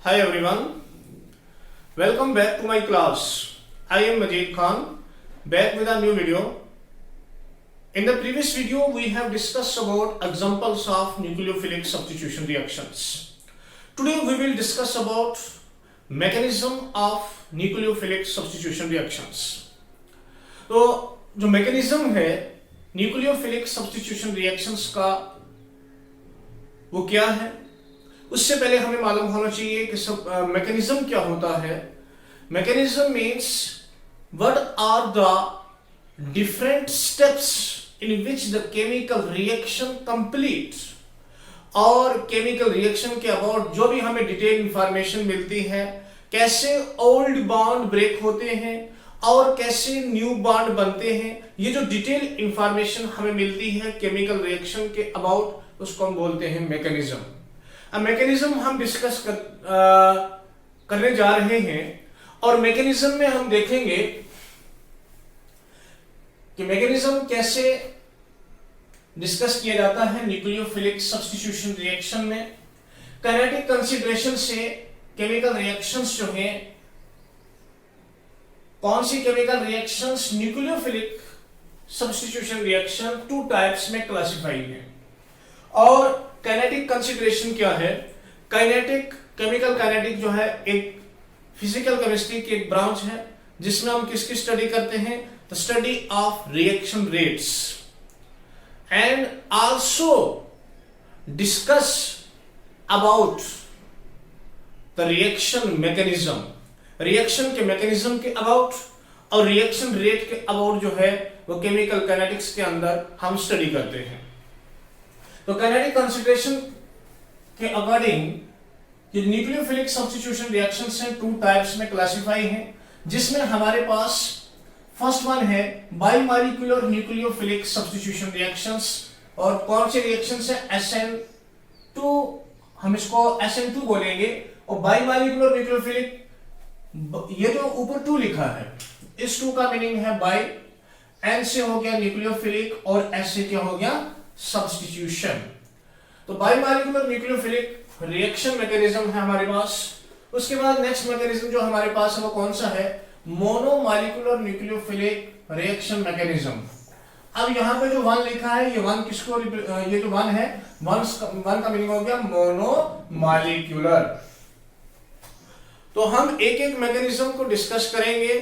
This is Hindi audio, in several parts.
Hi everyone, welcome back to my class. I am Majid Khan, back with a new video. In the previous video, we have discussed about examples of nucleophilic substitution reactions. Today we will discuss about mechanism of nucleophilic substitution reactions. तो जो mechanism है nucleophilic substitution reactions का वो क्या है, उससे पहले हमें मालूम होना चाहिए कि सब मैकेनिज्म क्या होता है. Mechanism means what are the different steps in which the chemical reaction complete, और केमिकल रिएक्शन के अबाउट जो भी हमें डिटेल इंफॉर्मेशन मिलती है, कैसे ओल्ड बॉन्ड ब्रेक होते हैं और कैसे न्यू बॉन्ड बनते हैं, ये जो डिटेल इंफॉर्मेशन हमें मिलती है केमिकल रिएक्शन के अबाउट, उसको हम बोलते हैं मैकेनिज्म. अब मैकेनिज्म हम डिस्कस करने जा रहे हैं, और मैकेनिज्म में हम देखेंगे कि मैकेनिज्म कैसे डिस्कस किया जाता है न्यूक्लियोफिलिक सब्स्टिट्यूशन रिएक्शन में. काइनेटिक कंसीडरेशन से केमिकल रिएक्शंस जो हैं, कौन सी chemical reactions nucleophilic substitution reaction two types में क्लासिफाई है. और काइनेटिक कंसीडरेशन क्या है? काइनेटिक, केमिकल काइनेटिक जो है एक फिजिकल केमिस्ट्री की एक ब्रांच है जिसमें हम किसकी स्टडी करते हैं? The study of reaction rates and also discuss about the reaction mechanism. Reaction के मैकेनिज्म के अबाउट और रिएक्शन रेट के अबाउट जो है वो केमिकल काइनेटिक्स के अंदर हम स्टडी करते हैं. तो काइनेटिक कंसीडरेशन के अकॉर्डिंग ये न्यूक्लियोफिलिक सब्स्टिट्यूशन रिएक्शंस हैं, टू टाइप्स में क्लासिफाई हैं, जिसमें हमारे पास फर्स्ट वन है बाइमॉलिक्यूलर न्यूक्लियोफिलिक सब्स्टिट्यूशन रिएक्शंस. और कौन से रिएक्शंस है? SN2, हम इसको SN2 बोलेंगे. और बाइमॉलिक्यूलर न्यूक्लियोफिलिक, ये जो ऊपर 2 लिखा है, इस 2 का मीनिंग है बाई, N से हो गया न्यूक्लियोफिलिक और S से क्या हो गया? सब्स्टिट्यूशन. तो बाइमॉलिक्यूलर न्यूक्लियोफिलिक रिएक्शन मैकेनिज्म है हमारे पास. उसके बाद नेक्स्ट मैकेनिज्म जो हमारे पास है वो कौन सा है? मोनोमॉलिक्यूलर न्यूक्लियोफिलिक रिएक्शन मैकेनिज्म. अब यहां पे जो 1 लिखा है, ये 1 किसको, ये जो 1 है, 1 का मीनिंग हो गया मोनोमॉलिक्यूलर. तो हम एक एक मैकेनिज्म को डिस्कस करेंगे.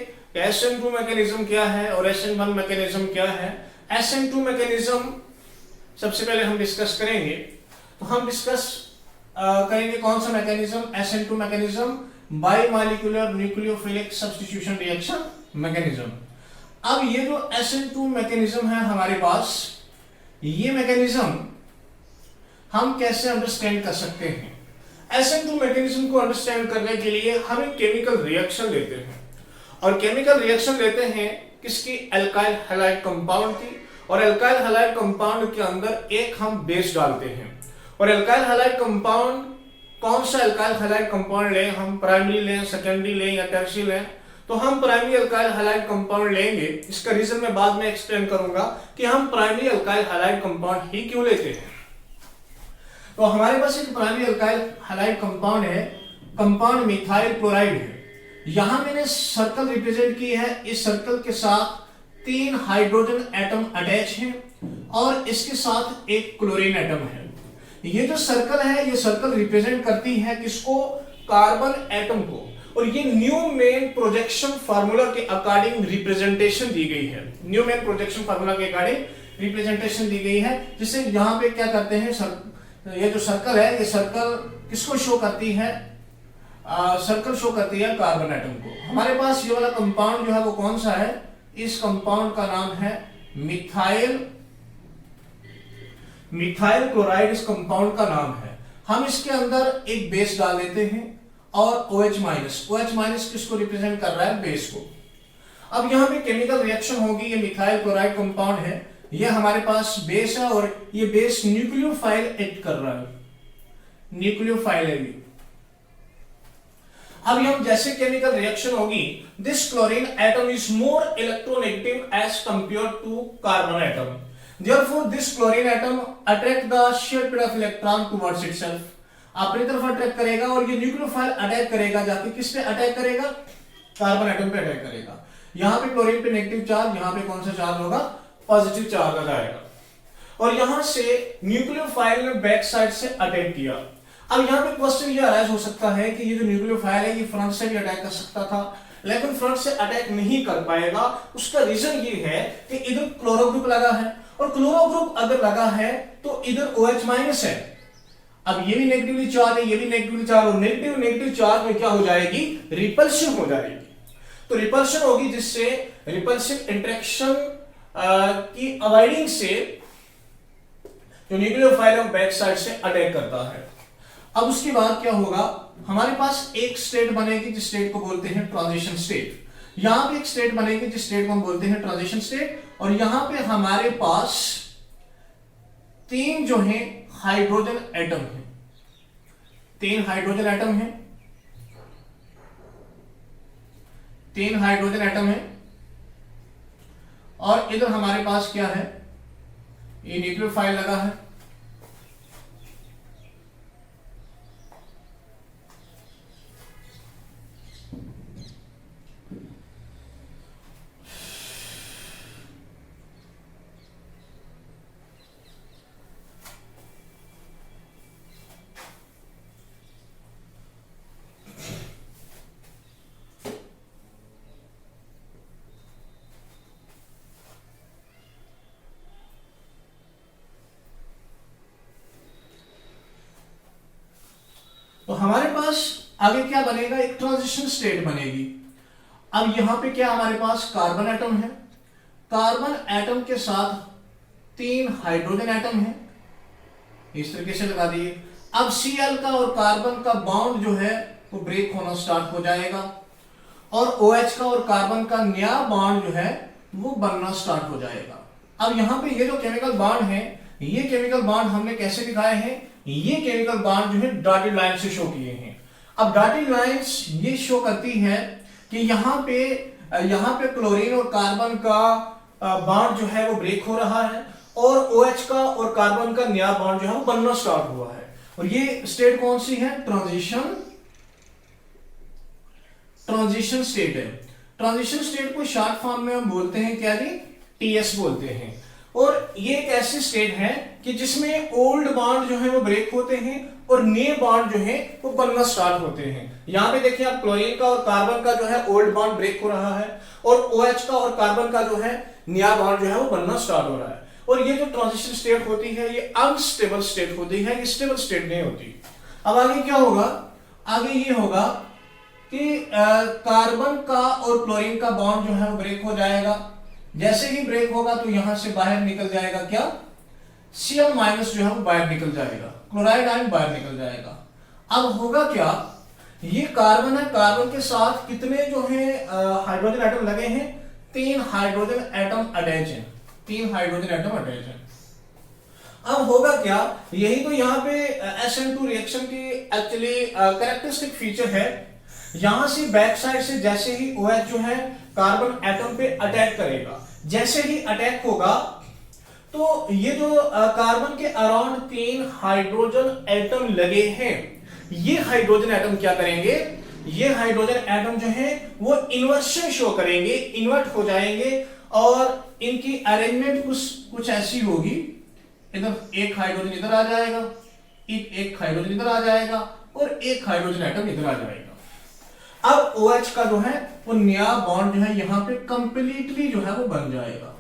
SN2 मैकेनिज्म क्या है और SN1 मैकेनिज्म क्या है. SN2 मैकेनिज्म सबसे पहले हम डिस्कस करेंगे. तो हम डिस्कस करेंगे कौन सा mechanism? SN2 mechanism, bimolecular nucleophilic substitution reaction mechanism. अब ये जो SN2 मैकेनिज्म है हमारे पास, ये मैकेनिज्म हम कैसे अंडरस्टैंड कर सकते हैं? SN2 मैकेनिज्म को अंडरस्टैंड करने के लिए हम एक केमिकल रिएक्शन लेते हैं, और केमिकल रिएक्शन लेते हैं किसकी? एल्काइल हैलाइड कंपाउंड की. और एल्काइल हैलाइड कंपाउंड के अंदर एक हम बेस डालते हैं. और एल्काइल हैलाइड कंपाउंड, कौन सा एल्काइल हैलाइड कंपाउंड लें? हम प्राइमरी लें, सेकेंडरी लें या टर्शियरी लें? तो हम प्राइमरी एल्काइल हैलाइड कंपाउंड लेंगे. इसका रीजन मैं बाद में एक्सप्लेन करूंगा कि हम प्राइमरी एल्काइल हैलाइड कंपाउंड ही क्यों लेते हैं. तो हमारे पास एक प्राइमरी एल्काइल हैलाइड कंपाउंड है, कंपाउंड मिथाइल क्लोराइड है. यहां मैंने सर्कल रिप्रेजेंट की है. इस सर्कल के साथ 3 हाइड्रोजन एटम अटैच हैं और इसके साथ एक क्लोरीन एटम है. ये जो सर्कल है, ये सर्कल रिप्रेजेंट करती है किसको? कार्बन एटम को. और ये न्यू मेन प्रोजेक्शन फार्मूला के अकॉर्डिंग रिप्रेजेंटेशन दी गई है. न्यू मेन प्रोजेक्शन फार्मूला के अकॉर्डिंग रिप्रेजेंटेशन दी गई है, जिससे यहां पे क्या करते हैं, ये जो सर्कल है, ये सर्कल किसको शो करती है? सर्कल शो करती है कार्बन एटम को. हमारे पास ये वाला कंपाउंड जो है वो कौन सा है? इस कंपाउंड का नाम है मिथाइल क्लोराइड. इस कंपाउंड का नाम है. हम इसके अंदर एक बेस डाल देते हैं और OH- किसको रिप्रेजेंट कर रहा है? बेस को. अब यहां पे केमिकल रिएक्शन होगी. ये मिथाइल क्लोराइड कंपाउंड है, ये हमारे पास बेस है, और ये बेस न्यूक्लियोफाइल एक्ट कर रहा है. न्यूक्लियोफाइल है ये. अब हम जैसे केमिकल रिएक्शन होगी, this chlorine atom is more electronegative as compare to carbon atom. Therefore, this chlorine atom attract the shared pair of electron towards itself. अपनी तरफ अट्रैक्ट करेगा और ये न्यूक्लियोफाइल अटैक करेगा, जाके किस पे अटैक करेगा, कार्बन एटम पे अटैक करेगा। यहां पे क्लोरीन पे नेगेटिव चार्ज, यहां पे कौन सा चार्ज होगा, पॉजिटिव चार्ज आ जाएगा। और यहां से न्यूक्लियोफाइल ने बैक साइड से अटैक किया। अब यहां पे क्वेश्चन ये अराइज हो सकता है कि ये जो न्यूक्लियोफाइल है ये फ्रंट से भी अटैक कर सकता था, लेकिन फ्रंट से अटैक नहीं कर पाएगा। उसका रीजन ये है कि इधर क्लोरो ग्रुप लगा है, और क्लोरो ग्रुप अगर लगा है तो इधर OH माइनस है। अब ये भी नेगेटिवली चार्ज है, ये भी नेगेटिवली चार्ज, और नेगेटिव चार्ज में क्या हो जाएगी, रिपल्शन हो जाएगी। तो रिपल्शन होगी, जिससे रिपल्सिव इंटरेक्शन की अवॉइडिंग से जो न्यूक्लियोफाइल है बैक साइड से अटैक करता है। अब उसके बाद क्या होगा, हमारे पास एक स्टेट बनेगी जिस स्टेट को बोलते हैं ट्रांजिशन स्टेट। यहां पे एक स्टेट बनेगी जिस स्टेट को हम बोलते हैं ट्रांजिशन स्टेट, और यहां पे हमारे पास 3 जो है हाइड्रोजन एटम है, 3 हाइड्रोजन एटम है, 3 हाइड्रोजन एटम है। और इधर हमारे पास क्या है, ये न्यूक्लियोफाइल लगा है। तो हमारे पास आगे क्या बनेगा, एक ट्रांजिशन स्टेट बनेगी। अब यहां पे क्या हमारे पास कार्बन एटम है, कार्बन एटम के साथ 3 हाइड्रोजन एटम है, इस तरीके से लगा दिए। अब Cl का और कार्बन का बॉन्ड जो है वो ब्रेक होना स्टार्ट हो जाएगा, और OH का और कार्बन का नया बॉन्ड जो है वो बनना स्टार्ट हो जाएगा। अब यहां पे ये जो केमिकल बॉन्ड है, ये केमिकल बॉन्ड हमने कैसे दिखाए हैं, ये केमिकल बॉन्ड जो है डॉटेड लाइन से शो किए हैं। अब डॉटेड लाइंस ये शो करती है कि यहां पे क्लोरीन और कार्बन का बॉन्ड जो है वो ब्रेक हो रहा है, और OH का और कार्बन का नया बॉन्ड जो है वो बनना स्टार्ट हुआ है। और ये स्टेट कौन सी है, ट्रांजिशन स्टेट है। ट्रांजिशन स्टेट को शॉर्ट फॉर्म में हम बोलते हैं क्या जी, TS बोलते हैं। और ये एक ऐसी स्टेट है कि जिसमें ओल्ड बॉन्ड जो है वो ब्रेक होते हैं और नए बॉन्ड जो है वो बनना स्टार्ट होते हैं। यहां पे देखिए आप, क्लोरीन का और कार्बन का जो है ओल्ड बॉन्ड ब्रेक हो रहा है, और OH का और कार्बन का जो है नया बॉन्ड जो है वो बनना स्टार्ट हो रहा है। और ये जो ट्रांजिशन स्टेट होती है ये अनस्टेबल स्टेट होती है, ये स्टेबल स्टेट नहीं होती। अब आगे क्या होगा, आगे ये होगा कि कार्बन का और क्लोरीन का बॉन्ड जो है वो ब्रेक हो जाएगा। जैसे ही ब्रेक होगा तो यहां से बाहर निकल जाएगा क्या, Cl माइनस जो है वो बाहर निकल जाएगा, क्लोराइड आयन बाहर निकल जाएगा। अब होगा क्या, ये कार्बन है, कार्बन के साथ कितने जो है हाइड्रोजन एटम लगे हैं, 3 हाइड्रोजन एटम अटैच हैं, 3 हाइड्रोजन एटम अटैच हैं। अब होगा क्या, यही तो यहाँ पे SN2 रिएक्शन की एक्चुअली कैरेक्टरिस्टिक फीचर है। यहां से बैक साइड से जैसे ही OH जो है कार्बन एटम पे अटैक करेगा, जैसे ही अटैक होगा तो ये जो कार्बन के अराउंड 3 हाइड्रोजन एटम लगे हैं, ये हाइड्रोजन एटम क्या करेंगे, ये हाइड्रोजन एटम जो है वो इन्वर्शन शो करेंगे, इन्वर्ट हो जाएंगे, और इनकी अरेंजमेंट कुछ ऐसी होगी, इधर एक हाइड्रोजन इधर आ जाएगा, एक हाइड्रोजन इधर आ जाएगा, और एक हाइड्रोजन एटम इधर आ जाएगा। अब OH का जो है वो नया बॉन्ड जो है यहां पे कंप्लीटली जो है वो बन जाएगा,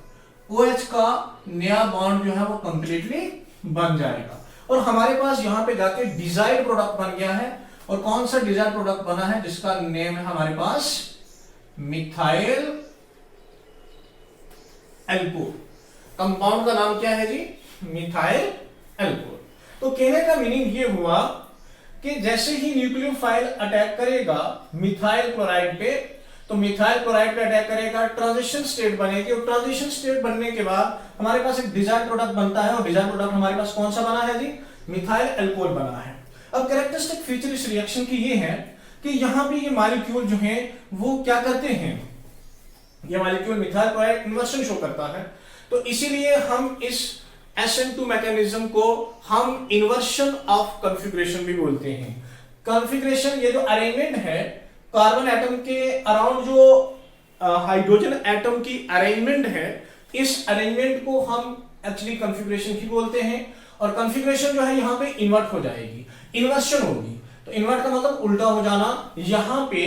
OH का नया बॉन्ड जो है वो कंप्लीटली बन जाएगा, और हमारे पास यहां पे जाके डिजायर्ड प्रोडक्ट बन गया है। और कौन सा डिजायर्ड प्रोडक्ट बना है, जिसका नेम है हमारे पास मिथाइल एल्कोहल। कंपाउंड का नाम क्या है जी, मिथाइल एल्कोहल। तो कहने का मीनिंग ये हुआ कि जैसे ही न्यूक्लियोफाइल अटैक करेगा मिथाइल क्लोराइड पे, तो मिथाइल क्लोराइड पे अटैक करेगा, ट्रांजिशन स्टेट बनेगी, और ट्रांजिशन स्टेट बनने के बाद हमारे पास एक डिजायर्ड प्रोडक्ट बनता है, और डिजायर्ड प्रोडक्ट हमारे पास कौन सा बना है जी, मिथाइल एल्कोहल बना है। अब कैरेक्टरिस्टिक फीचर इस रिएक्शन की ये है कि यहां पे ये मॉलिक्यूल जो है वो क्या करते हैं, ये molecule methyl chloride inversion show करता है, तो इसीलिए हम इस SN2 मैकेनिज्म को हम इन्वर्शन ऑफ कॉन्फ़िगरेशन भी बोलते हैं। कॉन्फ़िगरेशन ये जो अरेंजमेंट है कार्बन एटम के अराउंड जो हाइड्रोजन एटम की अरेंजमेंट है, इस अरेंजमेंट को हम एक्चुअली कॉन्फ़िगरेशन ही बोलते हैं। और कॉन्फ़िगरेशन जो है यहाँ पे इन्वर्ट हो जाएगी, इन्वर्शन होगी। तो इन्वर्ट का मतलब उल्टा हो जाना। यहाँ पे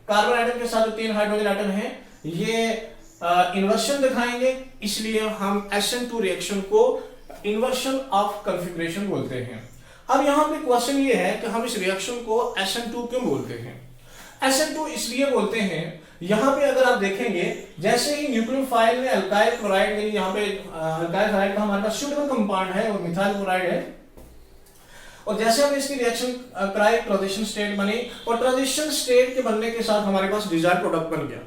कार्बन एटम के साथ जो 3 हाइड्रोजन एटम है ये इन्वर्शन दिखाएंगे, इसलिए हम SN2 रिएक्शन को इन्वर्शन ऑफ कॉन्फ़िगरेशन बोलते हैं। अब यहाँ पे क्वेश्चन ये है कि हम इस रिएक्शन को SN2 क्यों बोलते हैं। SN2 इसलिए बोलते हैं, यहाँ पे अगर आप देखेंगे जैसे ही न्यूक्लियोफाइल में अल्काइल क्लोराइड, यहाँ पे अल्काइल क्लोराइड का हमारे पास सुटेबल कंपाउंड है और मिथाइल क्लोराइड है, और जैसे हम इसकी रिएक्शन कराई ट्रांजिशन स्टेट बनी और ट्रांजिशन स्टेट के बनने के साथ हमारे पास डिजायर्ड प्रोडक्ट बन गया।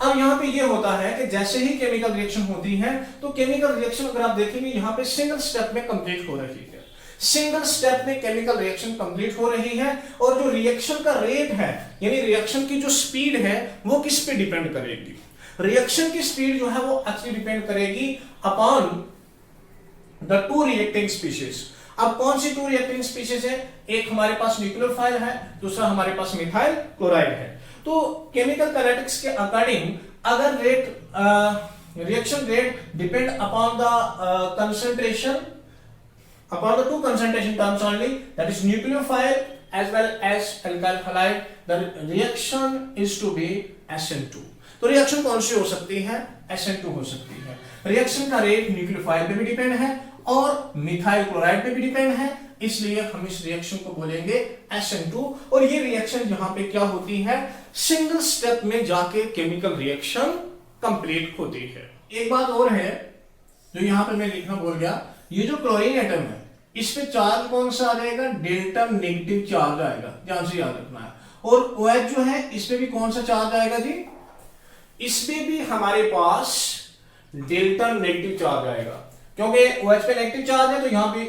अब यहाँ पे ये होता है कि जैसे ही केमिकल रिएक्शन होती है तो केमिकल रिएक्शन अगर आप देखेंगे यहाँ पे सिंगल स्टेप में कंप्लीट हो रही है, सिंगल स्टेप में केमिकल रिएक्शन कंप्लीट हो रही है। और जो रिएक्शन का रेट है यानी रिएक्शन की जो स्पीड है वो किस पे डिपेंड करेगी, रिएक्शन की स्पीड जो है वो एक्चुअली डिपेंड करेगी upon the two reacting species. अब कौन सी टू रिएक्टिंग स्पीशीज है, एक हमारे पास न्यूक्लियोफाइल है, दूसरा हमारे पास मिथाइल क्लोराइड है। तो केमिकल काइनेटिक्स के अकॉर्डिंग अगर reaction rate depend upon the concentration, upon the two concentration terms only, that is nucleophile as well as alkyl halide, the reaction is to be SN2। तो रिएक्शन कौन सी हो सकती है, SN2 हो सकती है। रिएक्शन का रेट न्यूक्लियोफाइल पे भी डिपेंड है और मिथाइल क्लोराइड पे भी डिपेंड है, इसलिए हम इस रिएक्शन को बोलेंगे SN2। और ये रिएक्शन यहाँ पे क्या होती है, सिंगल स्टेप में जाके केमिकल रिएक्शन कंप्लीट होती है। एक बात और है जो यहाँ पे मैं लिखना भूल गया, ये जो क्लोरीन एटम है इस पे चार्ज कौन सा आ जाएगा, डेल्टा नेगेटिव चार्ज आएगा, ध्यान से याद रखना है। और OH जो है इस पे भी कौन सा चार्ज आएगा जी, इस पे भी हमारे पास डेल्टा नेगेटिव चार्ज आएगा, क्योंकि OH पे नेगेटिव चार्ज है तो यहाँ पे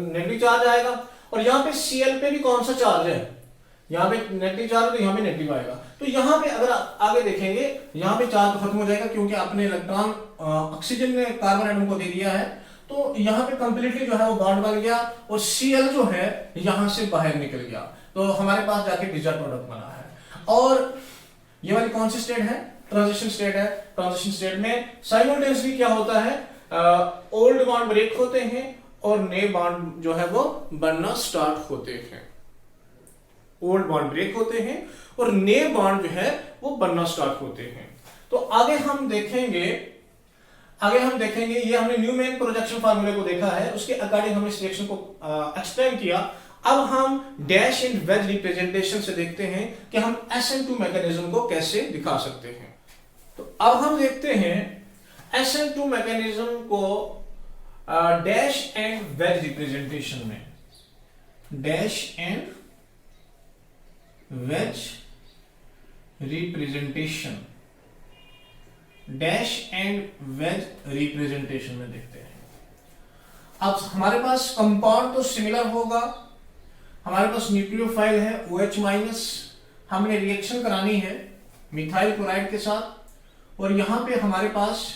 नेगेटिव चार्ज आएगा। और यहाँ पे Cl पे भी कौन सा चार्ज है, यहाँ पे नेगेटिव चार्ज तो यहाँ पे नेगेटिव आएगा। तो यहाँ पे अगर आप आगे देखेंगे यहाँ पे चार्ज खत्म हो जाएगा क्योंकि अपने इलेक्ट्रॉन ऑक्सीजन ने कार्बन एटम को दे दिया है, तो यहाँ पे कंप्लीटली जो है वो बॉन्ड बन गया और Cl जो है यहाँ से बाहर निकल गया, तो हमारे पास जाके डिजायर्ड प्रोडक्ट बना है। और ये वाली कौन सी स्टेट है, ट्रांजिशन स्टेट है। ट्रांजिशन स्टेट में साइमल्टेनियसली क्या होता है, ओल्ड बॉन्ड ब्रेक होते हैं और नए बॉन्ड जो है वो बनना स्टार्ट होते हैं। ओल्ड बॉन्ड ब्रेक होते हैं और नए बॉन्ड जो है वो बनना स्टार्ट होते हैं। तो आगे हम देखेंगे ये हमने न्यूमैन प्रोजेक्शन फार्मूले को देखा है, उसके अकॉर्डिंग हमने इस रिएक्शन को एक्सप्लेन किया। अब हम डैश एंड वेज रिप्रेजेंटेशन से देखते हैं कि हम SN2 मैकेनिज्म को कैसे दिखा सकते हैं। तो अब हम देखते हैं SN2 मैकेनिज्म को डैश एंड वेज रिप्रेजेंटेशन में। Dash and wedge representation, dash and wedge representation में देखते हैं। अब हमारे पास कंपाउंड तो सिमिलर होगा, हमारे पास न्यूक्लियोफाइल है OH माइनस, हमने रिएक्शन करानी है मिथाइल क्लोराइड के साथ, और यहां पे हमारे पास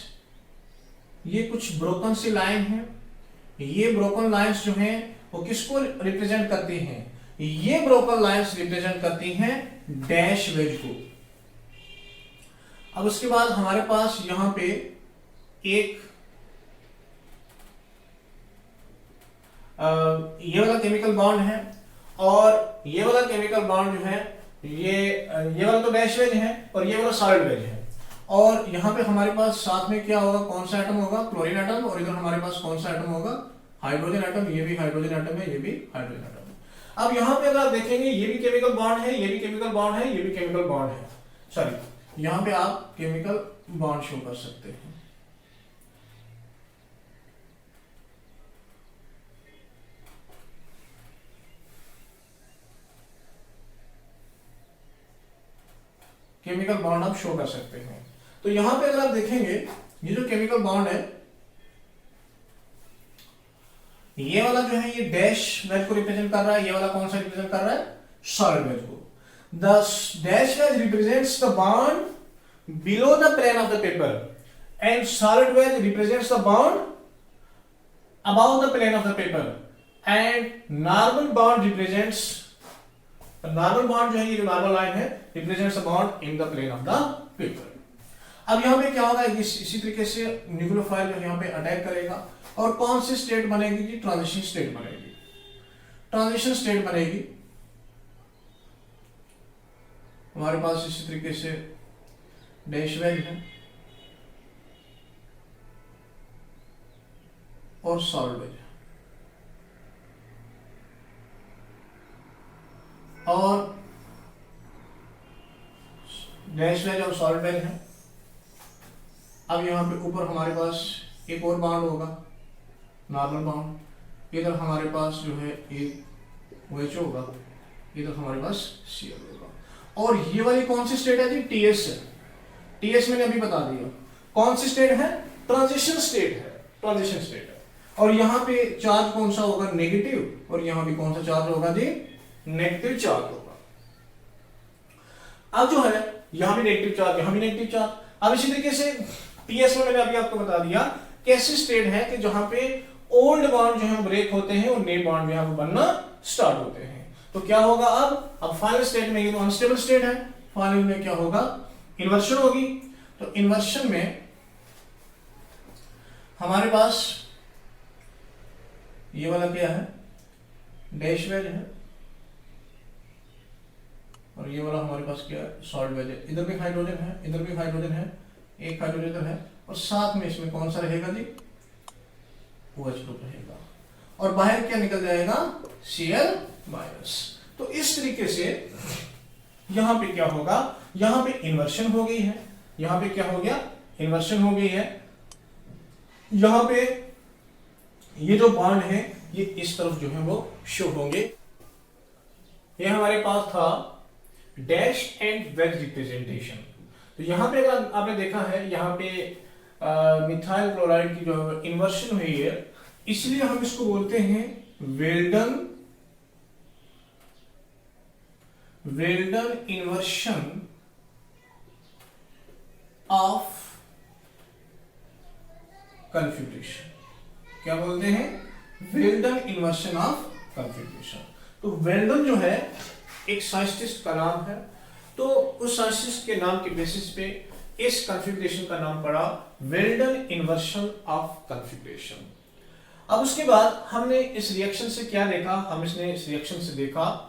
ये कुछ ब्रोकन सी लाइन है। ये ब्रोकन लाइंस जो हैं वो किसको रिप्रेजेंट करती हैं, ये ब्रोकन लाइंस रिप्रेजेंट करती हैं डैश वेज को। अब उसके बाद हमारे पास यहां पे एक ये वाला केमिकल बॉन्ड है और ये वाला केमिकल बॉन्ड जो है ये वाला तो डैश वेज है और ये वाला सॉलिड वेज है। और यहाँ पे हमारे पास साथ में क्या होगा, कौन सा एटम होगा, क्लोरीन एटम, और इधर हमारे पास कौन सा एटम होगा, हाइड्रोजन एटम। ये भी हाइड्रोजन एटम है, ये भी हाइड्रोजन एटम है। अब यहाँ पे अगर आप देखेंगे ये भी केमिकल बॉन्ड है, ये भी केमिकल बॉन्ड है, ये भी केमिकल बॉन्ड है। सॉरी, यहाँ पे आप केमिकल बॉन्ड शो कर सकते हैं। केमिकल बॉन्ड आप शो कर सकते हैं। तो यहां पे अगर आप देखेंगे ये जो केमिकल बॉन्ड है ये वाला जो है ये डैश वेज को रिप्रेजेंट कर रहा है, ये वाला कौन सा रिप्रेजेंट कर रहा है, सॉलिड वेज को। The dash wedge represents the bond below the plane of the paper and solid wedge represents the bond above the plane of the paper and normal bond represents normal bond जो है, ये जो नॉर्मल लाइन है, represents a bond in the plane of the paper. अब यहाँ पे क्या होगा, इसी तरीके से न्यूक्लियोफाइल जो यहाँ पे अटैक करेगा और कौन सी स्टेट बनेगी जी, ट्रांजिशन स्टेट बनेगी। ट्रांजिशन स्टेट बनेगी हमारे पास इसी तरीके से डैश वेज है और सॉलिड वेज है, और डैश वेज और सॉलिड वेज है। अब यहाँ पे ऊपर हमारे पास एक और बॉन्ड होगा, नॉर्मल बॉन्ड। इधर हमारे पास जो है एक OH होगा, इधर हमारे पास Cl होगा। और ये वाली कौन सी स्टेट है जी, TS है। TS मैंने अभी बता दिया कौन सी स्टेट है, ट्रांजिशन स्टेट है, ट्रांजिशन स्टेट है। और यहाँ पे चार्ज कौन सा होगा, नेगेटिव, और यहाँ पे कौन सा चार्ज होगा जी, नेगेटिव चार्ज होगा। अब जो है यहां भी नेगेटिव चार्ज, यहां भी नेगेटिव चार्ज। अब इसी तरीके से टीएस में मैंने अभी आपको बता दिया कैसी स्टेट है कि जहां पे ओल्ड बॉन्ड जो है ब्रेक होते हैं और नए बॉन्ड जो है वो बनना स्टार्ट होते हैं। तो क्या होगा, अब फाइनल स्टेट में, ये तो अनस्टेबल स्टेट है, फाइनल में क्या होगा, इन्वर्शन होगी। तो इन्वर्शन में हमारे पास ये वाला क्या है, डैश वेज है, और ये वाला हमारे पास क्या है, सॉलिड वेज है। इधर भी हाइड्रोजन है, इधर भी हाइड्रोजन है, एक हाइड्रोजन इधर है, और साथ में इसमें कौन सा रहेगा जी, OH ग्रुप रहेगा, और बाहर क्या निकल जाएगा, Cl-। तो इस तरीके से यहां पे क्या होगा, यहां पे इन्वर्शन हो गई है, यहां पे क्या हो गया, इन्वर्शन हो गई है। यहां पे ये जो बॉन्ड है ये इस तरफ जो है वो शो होंगे। ये हमारे पास था डैश एंड वेज रिप्रेजेंटेशन। तो यहां पे अगर आपने देखा है, यहां पे मिथाइल क्लोराइड की जो इन्वर्शन हुई है, इसलिए हम इसको बोलते हैं वेल्डन इन्वर्शन ऑफ कन्फिग्रेशन। क्या बोलते हैं, वेल्डन इन्वर्शन ऑफ कन्फिग्रेशन। तो वेल्डन जो है एक साइंटिस्ट का नाम है, तो उस साइंटिस्ट के नाम के बेसिस पे इस कॉन्फ़िगरेशन का नाम पड़ा वेल्डन इन्वर्शन ऑफ कॉन्फ़िगरेशन। अब उसके बाद हमने इस रिएक्शन से क्या देखा, हम इसने इस रिएक्शन से देखा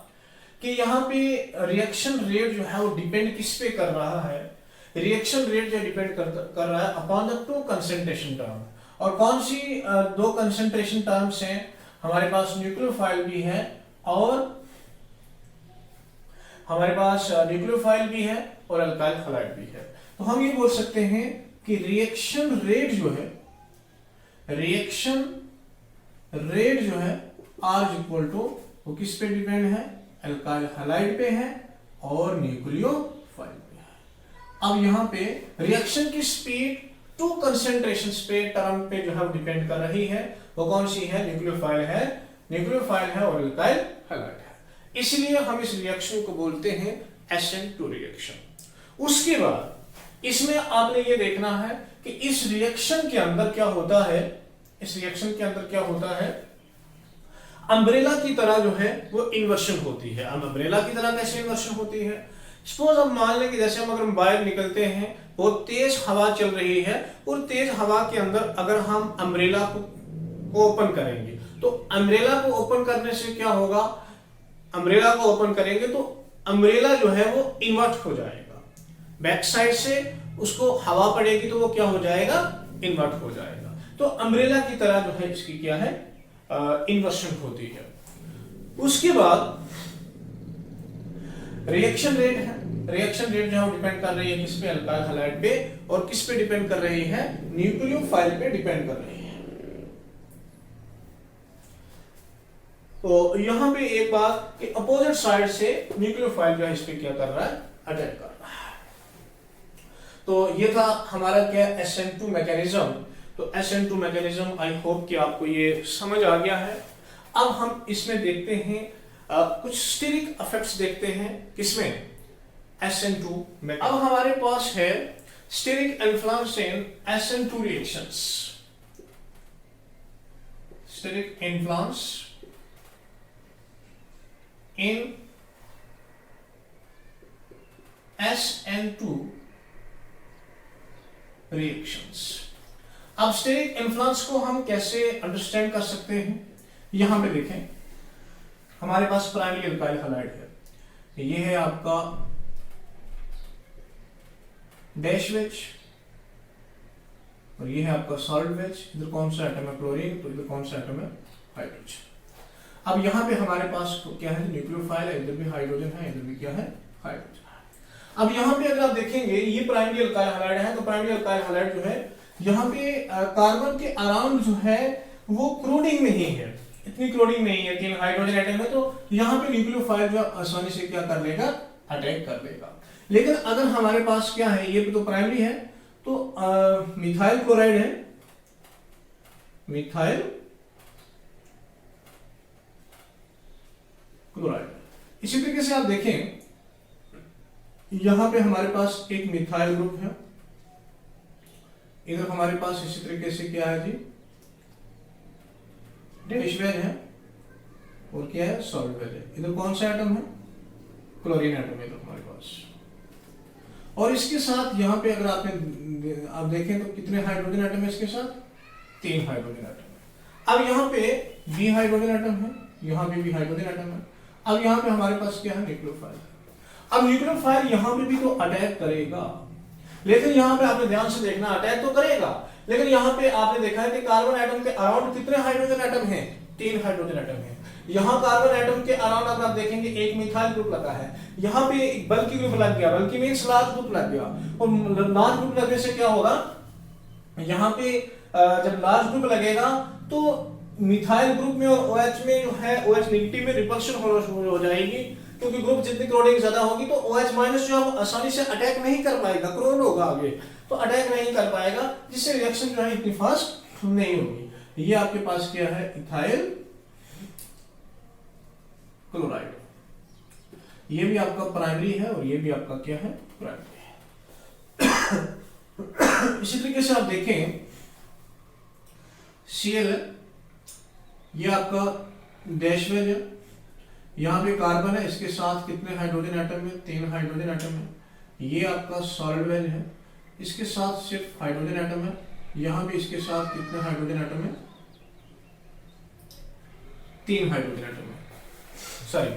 कि यहाँ पे रिएक्शन रेट जो है वो डिपेंड किस पे कर रहा है, रिएक्शन रेट जो डिपेंड कर रहा है upon the two concentration term. और कौन सी दो कंसंट्रेशन टर्म्स हैं, हमारे पास न्यूक्लियोफाइल भी है और हमारे पास न्यूक्लियोफाइल भी है और अल्काइल हैलाइड भी है। तो हम ये बोल सकते हैं कि रिएक्शन रेट जो है R इक्वल टू वो किस पे डिपेंड है, अल्काइल हैलाइड पे है और न्यूक्लियोफाइल पे है। अब यहाँ पे रिएक्शन की स्पीड टू कंसंट्रेशंस पे टर्म पे जो है डिपेंड कर रही है, वो कौन सी है, न्यूक्लियोफाइल है और अल्काइल हैलाइड है। इसलिए हम इस रिएक्शन को बोलते हैं SN2 रिएक्शन। उसके बाद इसमें आपने ये देखना है कि इस रिएक्शन के अंदर क्या होता है, अम्ब्रेला की तरह जो है वो इन्वर्शन होती है। अब अम्ब्रेला की तरह कैसे इन्वर्शन होती है, सपोज हम मान लें कि जैसे हम अगर बाहर निकलते हैं, बहुत तेज हवा चल रही है और तेज हवा के अंदर अगर हम अम्ब्रेला को ओपन करेंगे, तो अम्ब्रेला को ओपन करने से क्या होगा, अम्ब्रेला को ओपन करेंगे तो अम्ब्रेला जो है वो इन्वर्ट हो जाएगा, बैक साइड से उसको हवा पड़ेगी तो वो क्या हो जाएगा, इन्वर्ट हो जाएगा। तो अम्ब्रेला की तरह जो है इसकी क्या है, इन्वर्शन होती है। उसके बाद रिएक्शन रेट है, रिएक्शन रेट जो है वो डिपेंड कर रही है किस पे, अल्काइल हैलाइड पे, और किस पे डिपेंड कर रही है, न्यूक्लियोफाइल पे डिपेंड कर रही है। तो यहां पे एक बात कि अपोजिट साइड से न्यूक्लियोफाइल जो है इस पे क्या कर रहा है, अटैक कर रहा है। तो ये था हमारा क्या, SN2 मैकेनिज्म। तो SN2 मैकेनिज्म आई होप कि आपको ये समझ आ गया है। अब हम इसमें देखते हैं कुछ स्टेरिक इफेक्ट्स देखते हैं, किसमें, SN2 में। अब हमारे पास है steric influence in SN2 reactions. steric influence in SN2 reactions। अब स्टेरिक इन्फ्लुएंस को हम कैसे अंडरस्टैंड कर सकते हैं, यहां पे देखें हमारे पास प्राइमरी अल्काइल हैलाइड है, ये है आपका डैश वेज और ये है आपका सॉलिड वेज। इधर कौन सा एटम है, क्लोरीन, तो इधर कौन सा एटम है, हाइड्रोजन। अब यहाँ पे हमारे पास क्या है, न्यूक्लियोफाइल है, इधर भी हाइड्रोजन है, इधर भी क्या है, हाइड्रोजन। अब यहाँ पे अगर आप देखेंगे ये प्राइमरी अल्काइल हैलाइड है, तो प्राइमरी अल्काइल हैलाइड जो है यहाँ पे कार्बन के अराउंड जो है वो क्लोरीन नहीं है, इतनी क्लोरीन नहीं है, 3 हाइड्रोजन एटम है, तो यहाँ पे न्यूक्लियोफाइल जो आसानी से क्या कर लेगा, अटैक कर लेगा। लेकिन अगर हमारे पास क्या है, ये तो प्राइमरी है, तो मिथाइल क्लोराइड है, मिथाइल क्लोराइड। इसी तरीके से आप देखें यहां पे हमारे पास एक मिथाइल ग्रुप है, इधर हमारे पास इसी तरीके से क्या है जी, डैश वेज है और क्या है, सॉलिड वेज है। इधर कौन सा एटम है, क्लोरीन एटम है इधर हमारे पास। और इसके साथ यहाँ पे अगर आप देखें तो कितने हाइड्रोजन एटम है इसके साथ, 3 हाइड्रोजन एटम है। अब यहाँ पे भी हाइड्रोजन एटम है, यहाँ पे भी हाइड्रोजन एटम है। अब यहाँ पे हमारे पास क्या है, न्यूक्लियोफाइल। अब न्यूक्लियोफाइल यहाँ पे भी तो अटैक करेगा, लेकिन यहाँ पे आपने ध्यान से देखना, अटैक तो करेगा, लेकिन यहाँ पे आपने देखा है कि कार्बन एटम के अराउंड कितने हाइड्रोजन एटम हैं, 3 हाइड्रोजन एटम हैं। यहाँ कार्बन एटम के अराउंड अगर आप देखेंगे एक मिथाइल ग्रुप लगा है, यहाँ पे एक बल्कि ग्रुप लग गया, बल्कि मींस लार्ज ग्रुप लग गया। और लार्ज ग्रुप लगने से क्या होगा, यहाँ पे जब लार्ज ग्रुप लगेगा तो मिथाइल ग्रुप में और OH में जो है, OH नेगेटिव में रिपल्शन होना शुरू हो जाएगी, क्योंकि ग्रुप जितनी क्लोरीन ज्यादा होगी तो OH माइनस जो है आसानी से अटैक नहीं कर पाएगा, क्लोरीन होगा आगे तो अटैक नहीं कर पाएगा, जिससे रिएक्शन जो है इतनी फास्ट नहीं होगी। ये आपके पास क्या है, इथाइल क्लोराइड, ये भी आपका प्राइमरी है और ये भी आपका क्या है, प्राइमरी है। इसी तरीके से आप देखें Cl, ये आपका डैश वेज है, यहाँ पे कार्बन है, इसके साथ कितने हाइड्रोजन एटम है, 3 हाइड्रोजन एटम है। ये आपका सॉलिड वेज है, इसके साथ सिर्फ हाइड्रोजन एटम है, यहाँ भी इसके साथ कितने हाइड्रोजन एटम है, 3 हाइड्रोजन एटम है, सॉरी,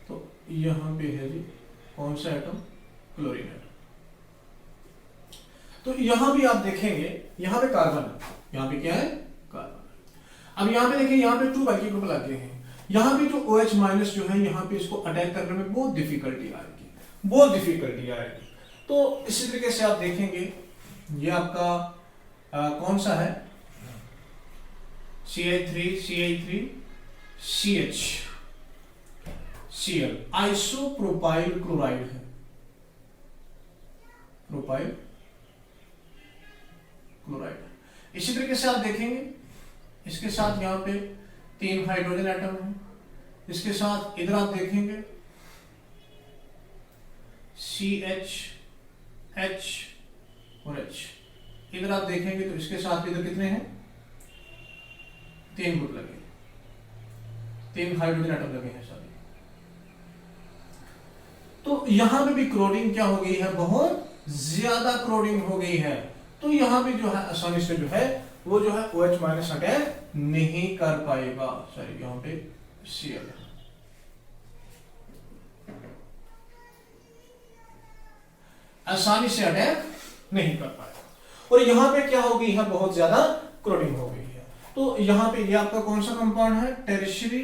तो यहाँ पे है जी कौन सा एटम, क्लोरीन एटम। तो यहाँ भी आप देखेंगे यहाँ पे कार्बन है, यहाँ पे क्या है, कार्बन। अब यहाँ पे देखिए यहाँ पे 2 बल्कि ग्रुप लगे हैं, यहाँ पे जो OH माइनस जो है यहाँ पे इसको अटैक करने में बहुत डिफिकल्टी आएगी, बहुत डिफिकल्टी आएगी। तो इसी तरीके से आप देखेंगे ये आपका कौन सा है, CH3 CH Cl, isopropyl chloride है, प्रोपाइल क्लोराइड। इसी तरीके से आप देखेंगे इसके साथ यहाँ पे 3 हाइड्रोजन एटम है, इसके साथ इधर आप देखेंगे CH H और H, इधर आप देखेंगे तो इसके साथ इधर कितने हैं, 3 ग्रुप लगे, 3 हाइड्रोजन एटम लगे हैं सारे। तो यहां पे भी क्लोरीन क्या हो गई है, बहुत ज्यादा क्लोरीन हो गई है, तो यहां पे जो है आसानी से जो है वो जो है OH माइनस अटैक नहीं कर पाएगा। सॉरी यहाँ पे Cl, आसानी से अटैक नहीं कर पाएगा। और यहां पे क्या हो गई है, बहुत ज्यादा क्लोरीन हो गई है। तो यहां पे ये आपका कौन सा कंपाउंड है, टेरिशरी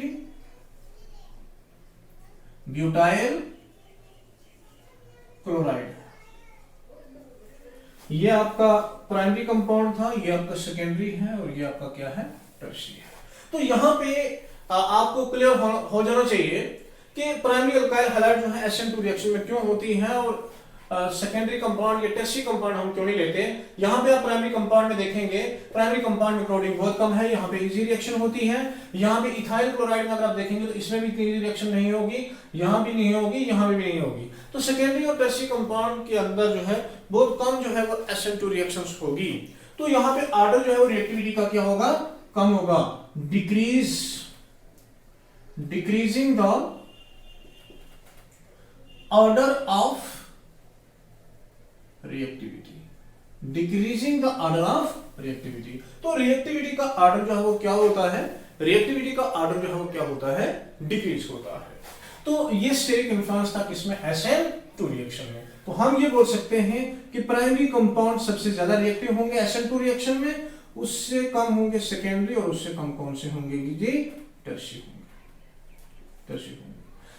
ब्यूटाइल क्लोराइड। ये आपका प्राइमरी कंपाउंड था, ये आपका सेकेंडरी है और ये आपका क्या है, टर्शियरी है। तो यहां पे आपको क्लियर हो जाना चाहिए कि प्राइमरी अल्काइल हैलाइड जो है SN2 रिएक्शन में क्यों होती है और सेकेंडरी कंपाउंड या टर्शियरी कंपाउंड हम क्यों नहीं लेते। यहाँ पे आप प्राइमरी कंपाउंड में देखेंगे, प्राइमरी कंपाउंड में क्लोरीन बहुत कम है, यहाँ पे इजी रिएक्शन होती है। यहाँ पे इथाइल क्लोराइड में अगर आप देखेंगे तो इसमें भी इतनी इजी रिएक्शन नहीं होगी, यहाँ भी नहीं होगी, यहाँ भी नहीं होगी। तो सेकेंडरी और टर्शियरी कंपाउंड के अंदर जो है बहुत कम जो है वो SN2 रिएक्शंस होगी। तो यहाँ पे ऑर्डर जो है वो रिएक्टिविटी का क्या होगा, कम होगा, decreasing the order of reactivity, decreasing the order of reactivity. तो रिएक्टिविटी का ऑर्डर जो है वो क्या होता है, रिएक्टिविटी का ऑर्डर जो है वो क्या होता है, डिक्रीज होता है। तो ये स्टेरिक इन्फ्लुएंस था किसमें, SN2 रिएक्शन में। तो हम ये बोल सकते हैं कि प्राइमरी कंपाउंड सबसे ज्यादा रिएक्टिव होंगे SN2 रिएक्शन में, उससे कम होंगे सेकेंडरी, और उससे कम कौन से होंगे जी, टर्शियरी होंगे।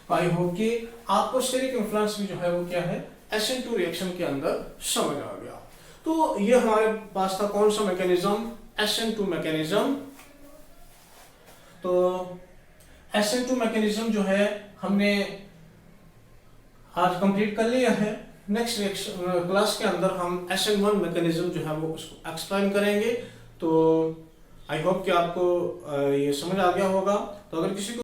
तो आई होप कि आपको स्टेरिक इन्फ्लुएंस भी जो है वो क्या है, SN2 रिएक्शन के अंदर समझ आ गया। तो ये हमारे पास था कौन सा मैकेनिज्म, SN2 मैकेनिज्म। तो SN2 मैकेनिज्म जो है हमने आज कंप्लीट कर लिया है। नेक्स्ट क्लास के अंदर हम SN1 मैकेनिज्म जो है वो उसको एक्सप्लेन करेंगे। तो आई होप कि आपको ये समझ आ गया होगा। तो अगर किसी को